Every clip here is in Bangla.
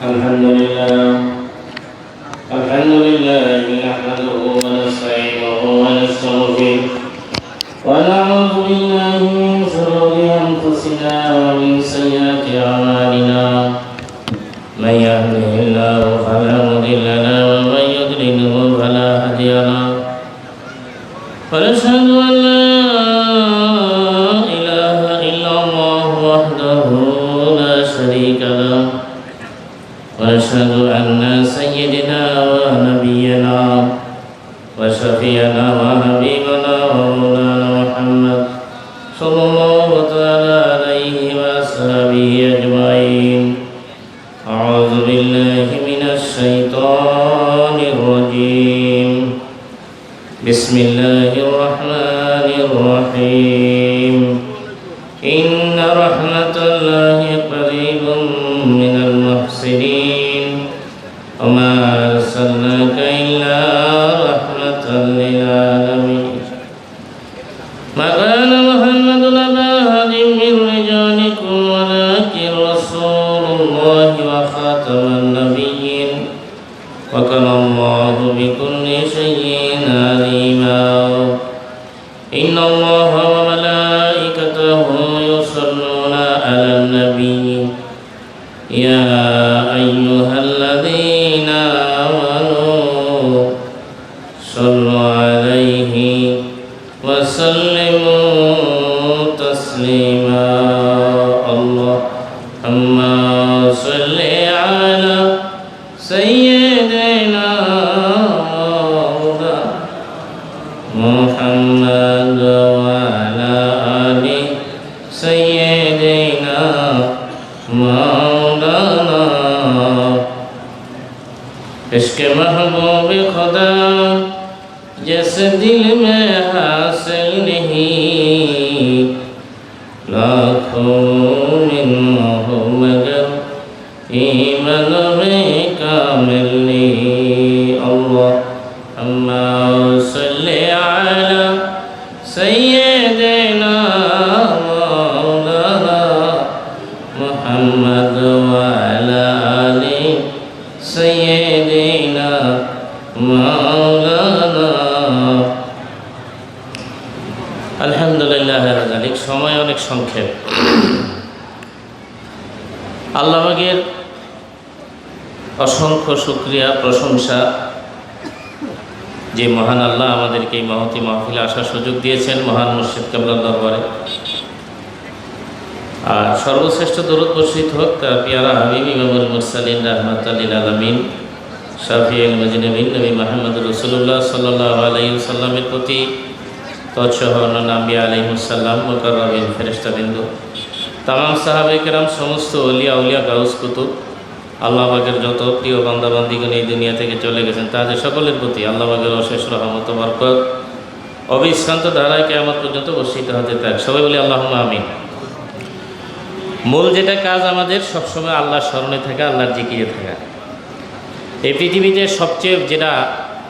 الحمد لله نحمده ونستعينه ونستغفره ونعوذ بالله من شرور أنفسنا ومن سيئات أعمالنا من يهده الله فلا مضل له ومن يضلله فلا هادي له ونشهد أن لا إله إلا الله وحده لا شريك له ونشهد أن سيدنا ونبينا وشفيعنا وحبيبنا ومولانا محمد صلى الله تعالى عليه وأصحابه أجمعين. أعوذ بالله من الشيطان الرجيم. بسم الله الرحمن الرحيم. إن رحمة الله قريب من المحسنين وما أرسلناك إلا رحمة للعالمين. ما كان محمد أبا أحد من رجالكم ولكن رسول الله وخاتم النبيين وكان الله بكل شيء عليما. إن الله وملائكته يصلون على النبي يا أيها الذين آمنوا صلوا عليه وسلموا تسليما. اللهم صل على سيدنا محمد وعلى آل سيدنا مولانا. इश्क महबूब खुदा जैसे दिल में हासिल नहीं लाखों में हो मगर ईमान में कामिल नहीं. अल्लाहुम्मा सल्ली अला सय्यिदिना मौलाना मुहम्मद व अला आलि सय्यिदिना मौलाना. আলহামদুলিল্লাহ রাজালিক। সময় অনেক সংক্ষেপ। আল্লাহ পাকের অসংখ্য শুকরিয়া প্রশংসা যে মহান আল্লাহ আমাদেরকে এই মহতী মাহফিলে আসার সুযোগ দিয়েছেন মহান মুর্শিদ কেবলার দরবারে। আর সর্বশ্রেষ্ঠ দরুদ বর্ষিত হোক তার পিয়ারা হাবিব ইমামুল মুরসালিন রাহমাতাল লিল আলামিন শাফিউল মুজনিবিন নবী মুহাম্মদ রাসূলুল্লাহ সাল্লাল্লাহু আলাইহি ওয়াসাল্লামের প্রতি তৎসহ অন্যান্য আম্বিয়া আলাইহিমুসসালাম মুকাররামিন ফেরেশতাবৃন্দ তামাম সাহাবায়ে কেরাম সমস্ত ওলিয়া উলিয়া গাউস কুতুব আল্লাহ পাকের যত প্রিয় বান্দা বান্দিগণ এই দুনিয়া থেকে চলে গেছেন তাদের সকলের প্রতি আল্লাহ পাকের অশেষ রহমত ও বরকত অবিশ্রান্ত ধারায় কিয়ামত পর্যন্ত বর্ষিত হতে থাক। সবাই বলি আল্লাহুম্মা আমিন। মূল যেটা কাজ আমাদের সবসময় আল্লাহর স্মরণে থাকা, আল্লাহর জিকিরে থাকা। এই পৃথিবীতে সবচেয়ে যেটা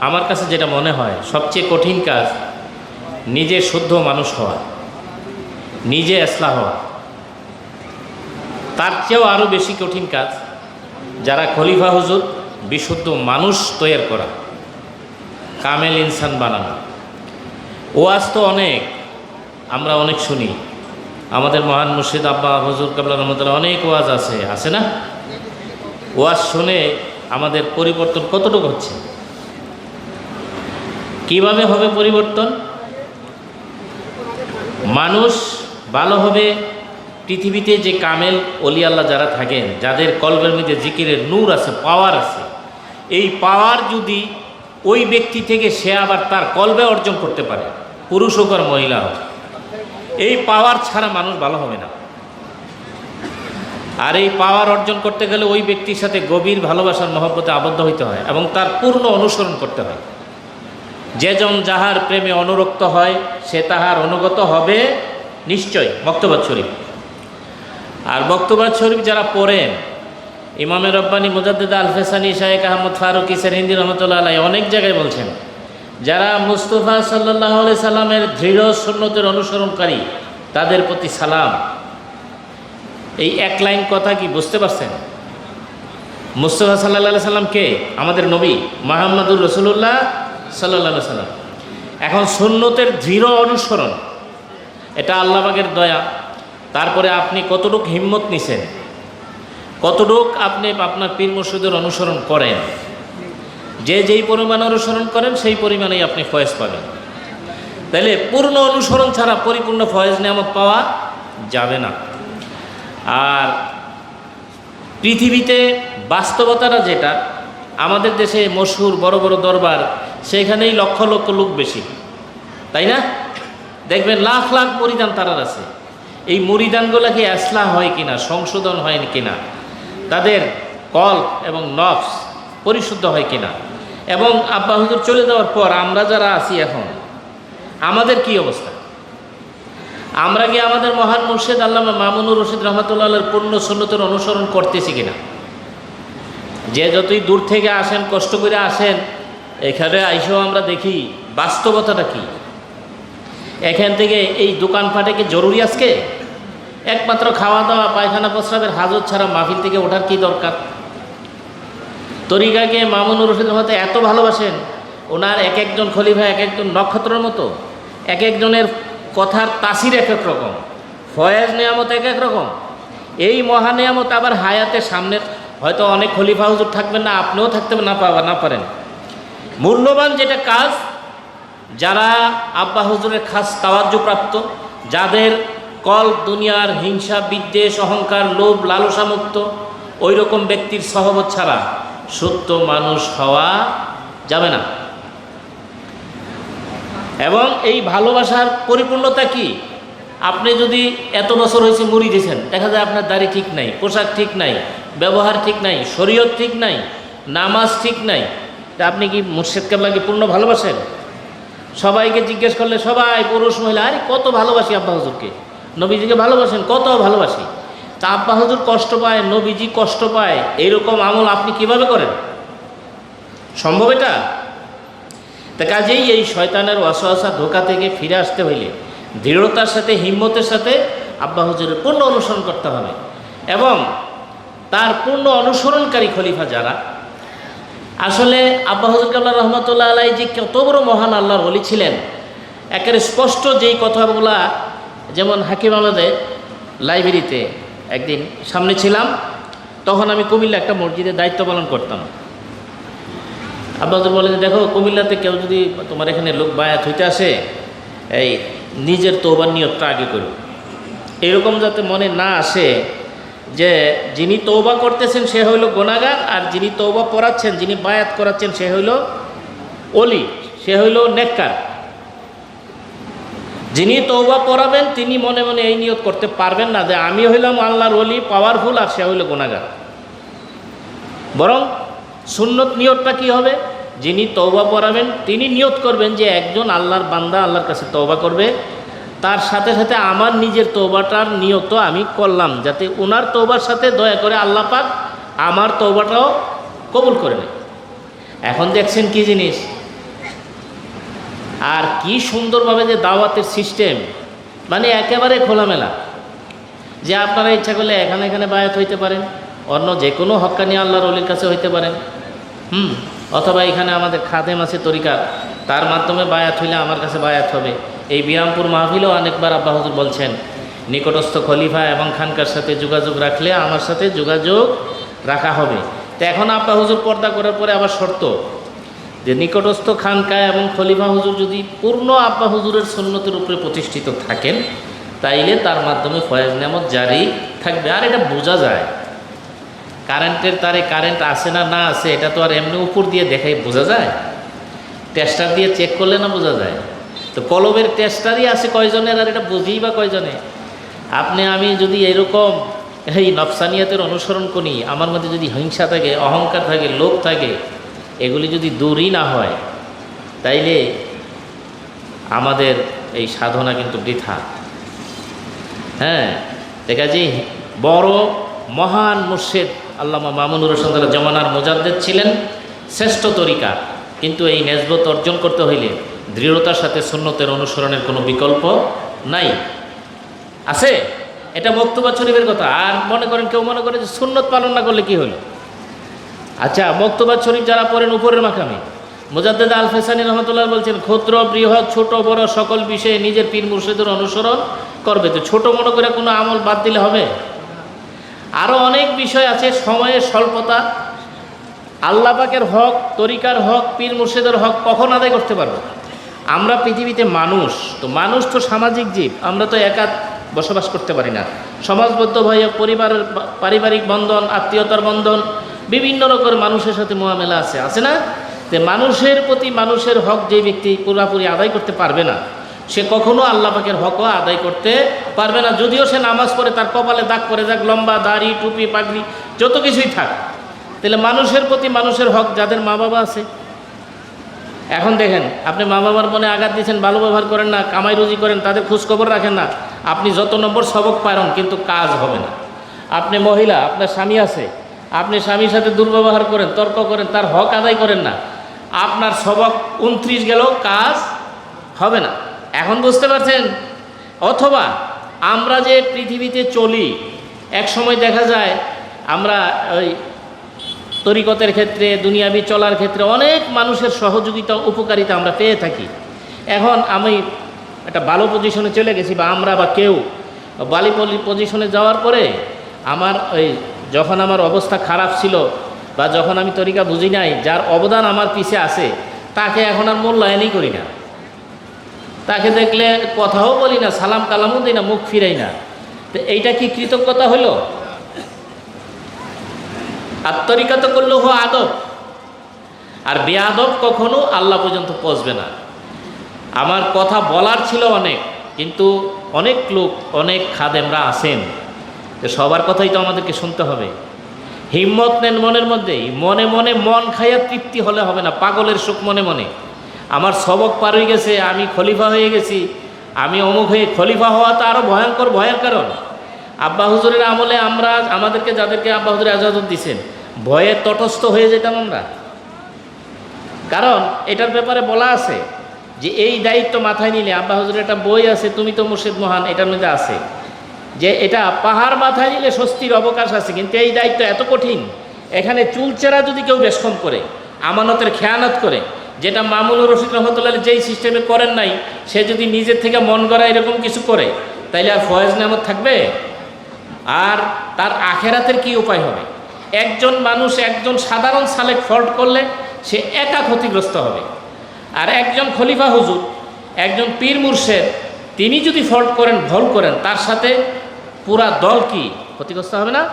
আমার কাছে যেটা মনে হয় সবচেয়ে কঠিন কাজ নিজে শুদ্ধ মানুষ হওয়া, নিজে ইসলাহ হওয়া। তার চেয়েও আরও বেশি কঠিন কাজ যারা খলিফা হুজুর বিশুদ্ধ মানুষ তৈরি করা, কামেল ইনসান বানানো। ওয়াজ তো অনেক আমরা অনেক শুনি, আমাদের মহান মুর্শিদ আব্বা হুজুর কেবলা রহমতুল্লাহ অনেক ওয়াজ আছে না? ওয়াজ শুনে আমাদের পরিবর্তন কতটুকু হচ্ছে? কিভাবে হবে পরিবর্তন? মানুষ ভালো হবে পৃথিবীতে যে কামেল অলি আল্লাহ যারা থাকেন, যাদের কলবের মধ্যে জিকিরের নূর আছে, পাওয়ার আছে, এই পাওয়ার যদি ওই ব্যক্তি থেকে সে আবার তার কলবে অর্জন করতে পারে, পুরুষ হোক আর মহিলা হোক, এই পাওয়ার ছাড়া মানুষ ভালো হবে না। আর এই পাওয়ার অর্জন করতে গেলে ওই ব্যক্তির সাথে গভীর ভালোবাসার মহব্বতে আবদ্ধ হইতে হয় এবং তার পূর্ণ অনুসরণ করতে হয়। যেজন যাহার প্রেমে অনুরক্ত হয় সে তাহার অনুগত হবে নিশ্চয়। বক্তব্য শরীফ। আর বক্তব্য শরীফ যারা পড়েন, ইমামে রব্বানি মুজাদ্দিদ আল ফেসানি শায়েখ আহমদ ফারুকি সেরহিন্দি রহমতুল্লাহ আলাইহি অনেক জায়গায় বলছেন, যারা মুস্তাফা সাল্লাল্লাহু আলাইহি সাল্লামের দৃঢ় সুন্নতের অনুসরণকারী তাদের প্রতি সালাম। এই এক লাইন কথা কি বুঝতে পারছেন? মুস্তাফা সাল্লাল্লাহু সাল্লাম কে? আমাদের নবী মুহাম্মদুর রাসূলুল্লাহ সাল্লাল্লাহু সাল্লাম। এখন সুন্নতের দৃঢ় অনুসরণ, এটা আল্লাহ পাকের দয়া। তারপরে আপনি কতটুক হিম্মত নিছেন, কতটুক আপনি আপনার পীর মুর্শিদের অনুসরণ করেন। যে যেই পরিমাণ অনুসরণ করেন সেই পরিমাণেই আপনি ফয়েজ পাবেন। তাইলে পূর্ণ অনুসরণ ছাড়া পরিপূর্ণ ফয়েজ নিয়ামত পাওয়া যাবে না। আর পৃথিবীতে বাস্তবতাটা যেটা, আমাদের দেশে মশহুর বড় বড় দরবার, সেখানেই লক্ষ লক্ষ লোক বেশি, তাই না? দেখবেন লাখ লাখ মুরিদান তারার আছে। এই মুরিদানগুলো কি ইসলাহ হয় কিনা, সংশোধন হয় কিনা, তাদের কল্প এবং নফস পরিশুদ্ধ হয় কিনা, এবং আব্বা হুজুর চলে যাওয়ার পর আমরা যারা আছি এখন, আমাদের কি অবস্থা? আমরা কি আমাদের মহান মুর্শিদ আল্লামা মামুনুর রশিদ রহমাতুল্লাহর পূর্ণ সুন্নতের অনুসরণ করতেছি কিনা? যে যতই দূর থেকে আসেন, কষ্ট করে আসেন, এখানে আইসেও আমরা দেখি বাস্তবতাটা কি। এখান থেকে এই দোকানপাটে কি জরুরি আজকে? একমাত্র খাওয়া দাওয়া, পায়খানা প্রস্রাবের হাজত ছাড়া মাহফিল থেকে ওঠার কি দরকার? তরিকাকে মামুনুর রশিদ রহমত এত ভালোবাসেন, ওনার এক একজন খলিফা এক একজন নক্ষত্রের মতো, এক একজনের কথার তাসির এক এক রকম, ফয়েজ নিয়ামত এক এক রকম। এই মহা নিয়ামত আবার হায়াতের সামনে হয়তো অনেক খলিফা হুজুর থাকবেন না, আপনিও থাকতে না পারেন। মূল্যবান যেটা কাজ, যারা আব্বা হুজুরের খাস তাওয়াজ্জু প্রাপ্ত, যাদের কল্প দুনিয়ার হিংসা, বিদ্বেষ, অহংকার, লোভ, লালসা মুক্ত, ওই রকম ব্যক্তির সহবত ছাড়া সত্য মানুষ হওয়া যাবে না। এবং এই ভালোবাসার পরিপূর্ণতা কি? আপনি যদি এত বছর হয়েছে মুড়ি দিয়েছেন, দেখা যায় আপনার দাড়ি ঠিক নাই, পোশাক ঠিক নাই, ব্যবহার ঠিক নাই, শরীয়ত ঠিক নাই, নামাজ ঠিক নাই, তা আপনি কি মুর্শিদ কেবলাকে পূর্ণ ভালোবাসেন? সবাইকে জিজ্ঞেস করলে সবাই, পুরুষ মহিলা, আরে কত ভালোবাসি আব্বা হুজুরকে, নবীজিকে ভালোবাসেন, কত ভালোবাসি। তা আব্বা হুজুর কষ্ট পায়, নবীজি কষ্ট পায়, এইরকম আমল আপনি কিভাবে করেন? সম্ভব এটা? তা কাজেই এই শয়তানের ওয়াসওয়াসা ধোঁকা থেকে ফিরে আসতে হইলে দৃঢ়তার সাথে, হিম্মতের সাথে আব্বা হুজুরের পূর্ণ অনুসরণ করতে হবে। এবং তার পূর্ণ অনুসরণকারী খলিফা যারা, আসলে আব্বা হুজুর কাবলা রহমতুল্লাহ আলাই যে কত বড় মহান আল্লাহর ওলি ছিলেন, একেবারে স্পষ্ট যেই কথাগুলা, যেমন হাকিম আহমেদের লাইব্রেরিতে একদিন সামনে ছিলাম, তখন আমি কুমিল্লা একটা মসজিদে দায়িত্ব পালন করতাম। আব্বা হুজুর বলেন, দেখো কুমিল্লাতে কেউ যদি তোমার এখানে লোক বায়াত হইতে আসে, এই নিজের তওবার নিয়তটা আগে করো, এরকম যাতে মনে না আসে যে যিনি তওবা করতেছেন সে হইল গুনাহগার, আর যিনি তওবা পড়াচ্ছেন, যিনি বায়াত করাচ্ছেন সে হইল ওলি, সে হইল নেককার। যিনি তওবা পড়াবেন তিনি মনে মনে এই নিয়ত করতে পারবেন না যে আমি হইলাম আল্লাহর ওলি, পাওয়ারফুল, আর সে হইল গুনাহগার। বরং সুন্নত নিয়তটা কি হবে? যিনি তওবা পড়াবেন তিনি নিয়ত করবেন যে একজন আল্লাহর বান্দা আল্লাহর কাছে তওবা করবে, তার সাথে সাথে আমার নিজের তওবাটার নিয়ত আমি করলাম, যাতে ওনার তওবার সাথে দয়া করে আল্লাহ পাক আমার তওবাটাও কবুল করে নেয়। এখন দেখছেন কি জিনিস, আর কি সুন্দরভাবে যে দাওয়াতের সিস্টেম, মানে একেবারে খোলামেলা, যে আপনারা ইচ্ছা করলে এখানে এখানে বায়াত হইতে পারেন, অন্য যে কোনো হক্কানি আল্লাহর ওলির কাছে হইতে পারেন, অথবা এখানে আমাদের খাদেম আছে তরিকা, তার মাধ্যমে বায়াত হইলে আমার কাছে বায়াত হবে। এই বিরামপুর মাহফিলেও অনেকবার আব্বা হুজুর বলছেন, নিকটস্থ খলিফা এবং খানকার সাথে যোগাযোগ রাখলে আমার সাথে যোগাযোগ রাখা হবে। তো এখন আব্বা হুজুর পর্দা করার পরে আবার শর্ত যে নিকটস্থ খানকায় এবং খলিফা হুজুর যদি পূর্ণ আব্বা হুজুরের সুন্নতের উপরে প্রতিষ্ঠিত থাকেন, তাইলে তার মাধ্যমে ফয়েজ নিয়ামত জারি থাকবে। আর এটা বোঝা যায়, কারেন্টের তারে কারেন্ট আছে না না আছে, এটা তো আর এমনি উপর দিয়ে দেখাই বোঝা যায়? টেস্টার দিয়ে চেক করলে না বোঝা যায়? তো কলবের টেস্টারই আছে কয়জনের, আর এটা বুঝেই বা কয়জনে? আপনি আমি যদি এরকম এই নফসানিয়াতের অনুসরণ করি, আমার মধ্যে যদি হিংসা থাকে, অহংকার থাকে, লোভ থাকে, এগুলি যদি দূরই না হয়, তাইলে আমাদের এই সাধনা কিন্তু বৃথা। হ্যাঁ, দেখা যে বড় মহান মুর্শিদ আল্লামা মামুনুর রশিদ জমানার মুজাদ্দেদ ছিলেন, শ্রেষ্ঠ তরিকা, কিন্তু এই নেসবত অর্জন করতে হইলে দৃঢ়তার সাথে সুন্নতের অনুসরণের কোনো বিকল্প নাই। আছে? এটা মক্তবা শরীফের কথা। আর মনে করেন কেউ মনে করে যে সুন্নত পালন না করলে কি হলো, আচ্ছা, মক্তবাদ শরীফ যারা পড়েন উপরের মাকামে, মুজাদ্দেদ আল ফেসানি রহমতুল্লাহ বলছেন, ক্ষুদ্র বৃহৎ ছোট বড় সকল বিষয়ে নিজের পীর মুর্শিদের অনুসরণ করবে। তো ছোট মনে করে কোনো আমল বাদ দিলে হবে? আরও অনেক বিষয় আছে, সময়ের স্বল্পতা, আল্লাহ পাকের হক, তরিকার হক, পীর মুর্শিদের হক কখন আদায় করতে পারবো? আমরা পৃথিবীতে মানুষ, তো মানুষ তো সামাজিক জীব, আমরা তো একা বসবাস করতে পারি না। সমাজবদ্ধ হয়ে পরিবারের পারিবারিক বন্ধন, আত্মীয়তার বন্ধন, বিভিন্ন রকমের মানুষের সাথে মোয়ামেলা আছে না? তো মানুষের প্রতি মানুষের হক যে ব্যক্তি পুরোপুরি আদায় করতে পারবে না, সে কখনো আল্লাহ পাকের হকও আদায় করতে পারবে না। যদিও সে নামাজ পড়ে, তার কপালে দাগ পড়ে যাক, লম্বা দাড়ি টুপি পাগড়ি যত কিছুই থাক, তাহলে মানুষের প্রতি মানুষের হক, যাদের মা বাবা আছে, এখন দেখেন আপনি মা বাবার মনে আঘাত দিচ্ছেন, ভালো ব্যবহার করেন না, কামাই রুজি করেন, তাদের খোঁজখবর রাখেন না, আপনি যত নম্বর সবক পারেন কিন্তু কাজ হবে না। আপনি মহিলা, আপনার স্বামী আছে, আপনি স্বামীর সাথে দুর্ব্যবহার করেন, তর্ক করেন, তার হক আদায় করেন না, আপনার সবক 29 গেলেও কাজ হবে না। এখন বুঝতে পারছেন? অথবা আমরা যে পৃথিবীতে চলি, এক সময় দেখা যায় আমরা ওই তরিকতের ক্ষেত্রে, দুনিয়াবি চলার ক্ষেত্রে অনেক মানুষের সহযোগিতা উপকারিতা আমরা পেয়ে থাকি। এখন আমি একটা ভালো পজিশনে চলে গেছি, বা আমরা বা কেউ ভালো পজিশনে যাওয়ার পরে যখন আমার অবস্থা খারাপ ছিল, বা যখন আমি তরিকা বুঝি নাই, যার অবদান আমার পিছে আছে, তাকে এখন আর মূল্যায়নই করি না, তাকে দেখলে কথাও বলি না, সালাম কালামও দিই না, মুখ ফিরাই না। তো এইটা কি কৃতজ্ঞতা হলো? আর তরিকা তো করলেও আদব, আর বেআদব কখনো আল্লাহ পর্যন্ত পৌঁছবে না। আমার কথা বলার ছিল অনেক, কিন্তু অনেক লোক, অনেক খাদেমরা আছেন, তো সবার কথাই তো আমাদেরকে শুনতে হবে। হিম্মত নেন মনের মধ্যেই, মনে মনে মন খাইয়া তৃপ্তি হলে হবে না, পাগলের সুখ মনে মনে। আমার সবক পার হয়ে গেছে, আমি খলিফা হয়ে গেছি, আমি অমুক হয়ে, খলিফা হওয়া তো আরও ভয়ঙ্কর ভয়ের কারণ। আব্বা হুজুরের আমলে আমরা, আমাদেরকে যাদেরকে আব্বা হুজুর এজাজত দিচ্ছেন, ভয়ে তটস্থ হয়ে যেতাম আমরা। কারণ এটার ব্যাপারে বলা আছে যে এই দায়িত্ব মাথায় নিলে, আব্বা হুজুরের একটা বই আছে, তুমি তো মুর্শিদ মহান, এটার মধ্যে আছে যে এটা পাহাড় মাথায় নিলে স্বস্তির অবকাশ আছে, কিন্তু এই দায়িত্ব এত কঠিন। এখানে চুলচেরা যদি কেউ বেশকম করে, আমানতের খেয়ানত করে, যেটা মামুনুর রশিদ রহমতুল্লাহ যেই সিস্টেমে করেন নাই, সে যদি নিজের থেকে মন গড়া এরকম কিছু করে, তাইলে আর ফয়েজ নেয়ামত থাকবে? আর তার আখেরাতের কি উপায় হবে? একজন মানুষ, একজন সাধারণ সালেক ফল্ট করলে সে একা ক্ষতিগ্রস্ত হবে, আর একজন খলিফা হুজুর, একজন পীর মুর্শেদ, তিনি যদি ফল্ট করেন, ভুল করেন, তার সাথে পুরা দল কি ক্ষতিগ্রস্ত হবে না?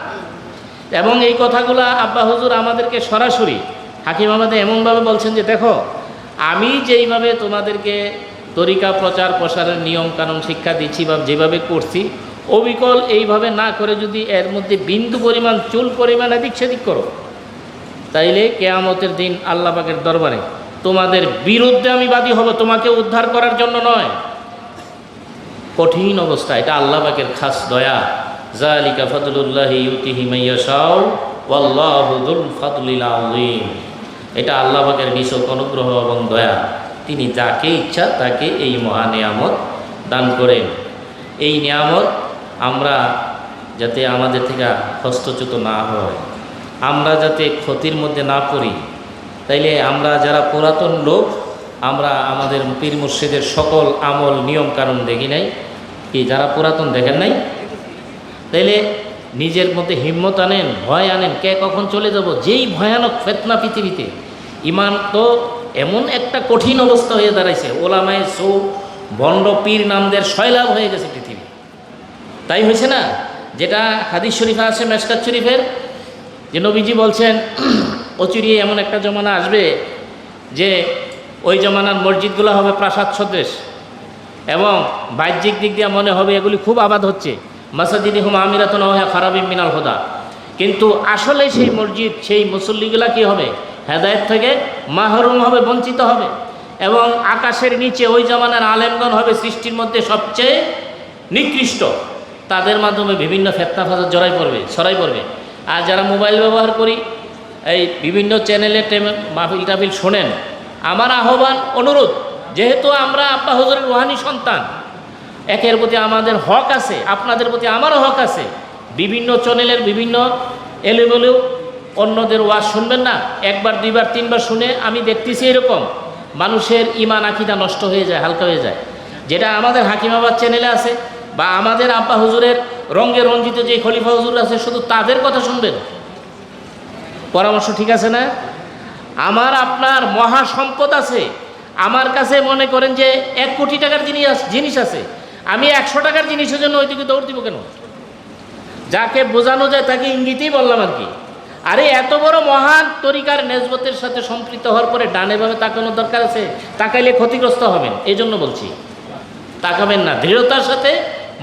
এবং এই কথাগুলো আব্বা হুজুর আমাদেরকে সরাসরি হাকিম আমাদের এমনভাবে বলছেন যে, দেখো, আমি যেইভাবে তোমাদেরকে তরিকা প্রচার প্রসারের নিয়ম কানুন শিক্ষা দিচ্ছি বা যেভাবে করছি, অবিকল এইভাবে না করে যদি এর মধ্যে বিন্দু পরিমাণ, চুল পরিমাণ এদিক সেদিক করো, তাইলে কেয়ামতের দিন আল্লাহ পাকের দরবারে তোমাদের বিরুদ্ধে আমি বাদী হব, তোমাকে উদ্ধার করার জন্য নয়। কঠিন অবস্থা, এটা আল্লাহ পাকের খাস দয়া। যালিকা ফাদলুল্লাহি ইউতিহি মাইয়াশাউ ওয়াল্লাহু যুল ফাদলিল আযীম। এটা আল্লাহ পাকের নিছক অনুগ্রহ এবং দয়া, তিনি যাকে ইচ্ছা তাকে এই মহা নিয়ামত দান করেন। এই নিয়ামত আমরা যাতে আমাদের থেকে হস্তচ্যুত না হয়, আমরা যাতে ক্ষতির মধ্যে না পড়ি, তাইলে আমরা যারা পুরাতন লোক, আমরা আমাদের পীর মুর্শিদের সকল আমল নিয়ম কানুন দেখি নাই, কি যারা পুরাতন দেখেন নাই, তাইলে নিজের মধ্যে হিম্মত আনেন, ভয় আনেন, কে কখন চলে যাব। যেই ভয়ানক ফেতনা পৃথিবীতে, ইমান তো এমন একটা কঠিন অবস্থা হয়ে দাঁড়াইছে, ওলামায়ে সৌ ভণ্ড পীর নামদের সয়লাভ হয়ে গেছে পৃথিবী। তাই হয়েছে না, যেটা হাদিস শরীফে আছে মেশকাত শরীফের, যে নবীজি বলছেন অচিরিয়ে এমন একটা জমানা আসবে যে ওই জমানার মসজিদগুলো হবে প্রাসাদ সদৃশ, এবং বাহ্যিক দিক দিয়ে মনে হবে এগুলি খুব আবাদ হচ্ছে, মাসাজিদিহুম আমিরাতুন ওয়া খারাবিম মিনাল হুদা, কিন্তু আসলে সেই মসজিদ, সেই মুসল্লিগুলা কি হবে? হেদায়েত থেকে মাহরুম হবে, বঞ্চিত হবে। এবং আকাশের নিচে ওই জমানার আলেমগণ হবে সৃষ্টির মধ্যে সবচেয়ে নিকৃষ্ট, তাদের মাধ্যমে বিভিন্ন ফেতনা ফাসাদ ছড়াই পড়বে। আর যারা মোবাইল ব্যবহার করি, এই বিভিন্ন চ্যানেলে মাহফিল টাফিল শোনেন, আমার আহ্বান, অনুরোধ, যেহেতু আমরা আব্বা হুজুরের রুহানি সন্তান, একের প্রতি আমাদের হক আছে, আপনাদের প্রতি আমারও হক আছে। বিভিন্ন চ্যানেলের বিভিন্ন এলোমেলো অন্যদের ওয়াজ শুনবেন না, একবার দুইবার তিনবার শুনে আমি দেখতেছি এরকম মানুষের ইমান আকিদা নষ্ট হয়ে যায়, হালকা হয়ে যায়। যেটা আমাদের হাকিমাবাদ চ্যানেলে আছে বা আমাদের আব্বা হুজুরের রঙ্গে রঞ্জিত যে খলিফা হুজুর আছে, শুধু তাদের কথা শুনবেন। পরামর্শ ঠিক আছে না? আমার আপনার মহা সম্পদ আছে, আমার কাছে মনে করেন যে 1 কোটি টাকার জিনিস আছে, আমি 100 টাকার জিনিসের জন্য ওইদিকে দৌড় দিব কেন? যাকে বোঝানো যায় তাকে ইঙ্গিতেই বললাম আর কি। আরে এত বড় মহান তরিকার নেসবতের সাথে সম্পৃক্ত হওয়ার পরে ডানে ভাবে তাকানোর দরকার আছে? তাকাইলে ক্ষতিগ্রস্ত হবেন, এই জন্য বলছি তাকাবেন না। দৃঢ়তার সাথে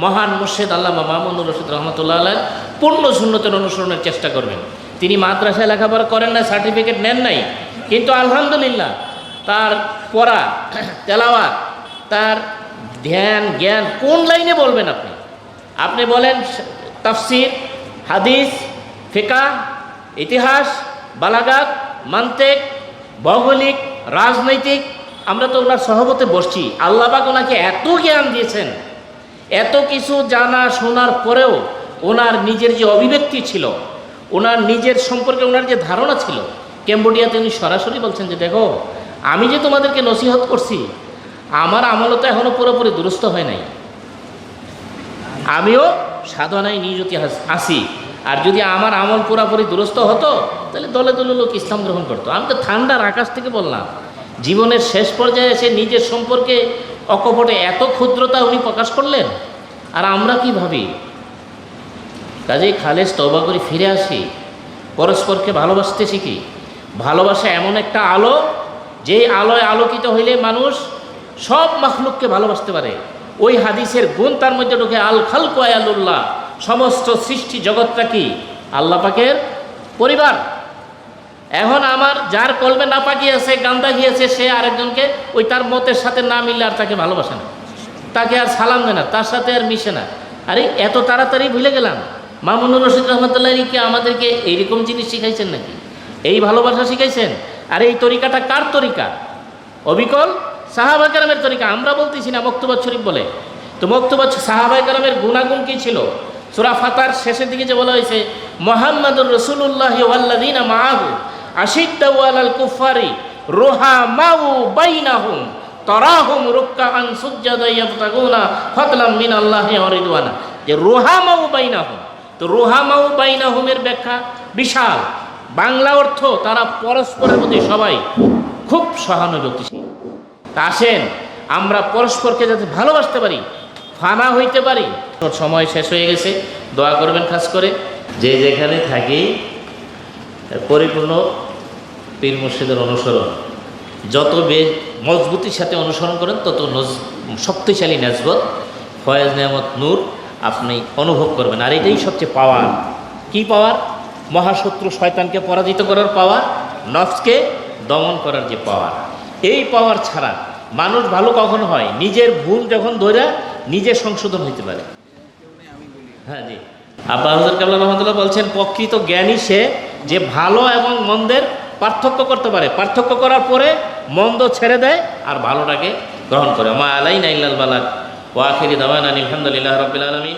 মহান মুর্শিদ আল্লামা মামুনুর রশিদ রহমতুল্লাহ আলাইহির পূর্ণ সুন্নতের অনুসরণের চেষ্টা করবেন। তিনি মাদ্রাসায় লেখাপড়া করেন না, সার্টিফিকেট নেন নাই, কিন্তু আলহামদুলিল্লাহ তার পড়া, তেলাওয়াত, তার ধ্যান জ্ঞান কোন লাইনে বলবেন আপনি? আপনি বলেন তাফসির, হাদিস, ফিকহ, ইতিহাস, বালাগাত, মান্তিক, ভৌগোলিক, রাজনৈতিক। আমরা তো ওনার সহবতে বসছি। আল্লাহ পাক ওনাকে এত জ্ঞান দিয়েছেন, এত কিছু জানা শোনার পরেও ওনার নিজের যে অভিব্যক্তি ছিল, ওনার নিজের সম্পর্কে ওনার যে ধারণা ছিল, ক্যাম্বোডিয়াতে উনি সরাসরি বলছেন যে দেখো, আমি যে তোমাদেরকে নসিহত করছি, আমার আমলও তো এখনও পুরোপুরি দুরস্ত হয় নাই, আমিও সাধনায় নিয়োজিত আছি। আর যদি আমার আমল পুরাপুরি দুরস্ত হতো তাহলে দলে দলে লোক ইসলাম গ্রহণ করতো। আমি তো ঠান্ডার আকাশ থেকে বললাম, জীবনের শেষ পর্যায়ে এসে নিজের সম্পর্কে অকপটে এত ক্ষুদ্রতা উনি প্রকাশ করলেন। আর আমরা কি ভাবি? কাজেই খালেস তওবা করে ফিরে আসি, পরস্পরকে ভালোবাসতে শিখি। ভালোবাসা এমন একটা আলো, যেই আলোয় আলোকিত হইলে মানুষ সব মাখলুককে ভালোবাসতে পারে। ওই হাদিসের গুণ তার মধ্যে ঢুকে, আল খালকু আয়ালুল্লাহ, সমস্ত সৃষ্টি জগৎটা কি আল্লাহ পাকের পরিবার। এখন আমার যার কলবে না পাকি আছে, গান্দা গিয়েছে, সে আরেকজনকে ওই তার মতের সাথে না মিললে আর তাকে ভালোবাসে না, তাকে আর সালাম দেয় না, তার সাথে আর মিশে না। আরে এত তাড়াতাড়ি ভুলে গেলাম? মামুনুর রশিদ রহমতুল্লাহ কি আমাদেরকে এইরকম জিনিস শিখাইছেন নাকি? এই ভালোবাসা শিখাইছেন? আর এই তরিকাটা কার তরিকা? অবিকল সাহাবায়ে কেরামের তরিকা। আমরা বলতেছি না, মক্তবাত শরীফ বলে। তো মক্তবাত সাহাবায়ে কেরামের গুণাগুণ কী ছিল? সূরা ফাতার শেষের দিকে যে বলা হয়েছে, মুহাম্মাদুর রাসূলুল্লাহি ওয়াল্লাযীনা মাআহু আশিদ্দাউ আলাল কুফারি রুহামাউ বাইনাহুম তারাহুম রুকআন সুজদান ইয়াবতাগুনা ফাদলাম মিনাল্লাহি ওয়া রিদওয়ানা। যে রুহামাউ বাইনাহুম, তো রুহামাউ বাইনাহুমের ব্যাখ্যা বিশাল। বাংলা অর্থ, তারা পরস্পরের প্রতি সবাই খুব সহানুভূতিশীল। তা আসেন আমরা পরস্পরকে যাতে ভালোবাসতে পারি, ফানা হইতে পারি। সময় শেষ হয়ে গেছে, দোয়া করবেন খাস করে। যে যেখানে থাকি পরিপূর্ণ পীর মুর্শিদের অনুসরণ যত মজবুতির সাথে অনুসরণ করেন, তত শক্তিশালী নেসবত, ফয়েজ, নেয়ামত, নূর আপনি অনুভব করবেন। আর এটাই সবচেয়ে পাওয়ার। কি পাওয়ার? মহাশত্রু শয়তানকে পরাজিত করার পাওয়ার, নফসকে দমন করার যে পাওয়ার। এই পাওয়ার ছাড়া মানুষ ভালো কখন হয়? নিজের ভুল যখন ধরে নিজে সংশোধন হইতে পারে। হ্যাঁ জি, আব্বা হুজুর কেবলা রহমতুল্লাহ বলছেন, প্রকৃত জ্ঞানী সে যে ভালো এবং মন্দের পার্থক্য করতে পারে, পার্থক্য করার পরে মন্দ ছেড়ে দেয় আর ভালোটাকে গ্রহণ করে। মা আলাইনা ইল্লাল বালাগ ওয়া আখিরি দাওয়ানা আলহামদুলিল্লাহি রাব্বিল আলামিন।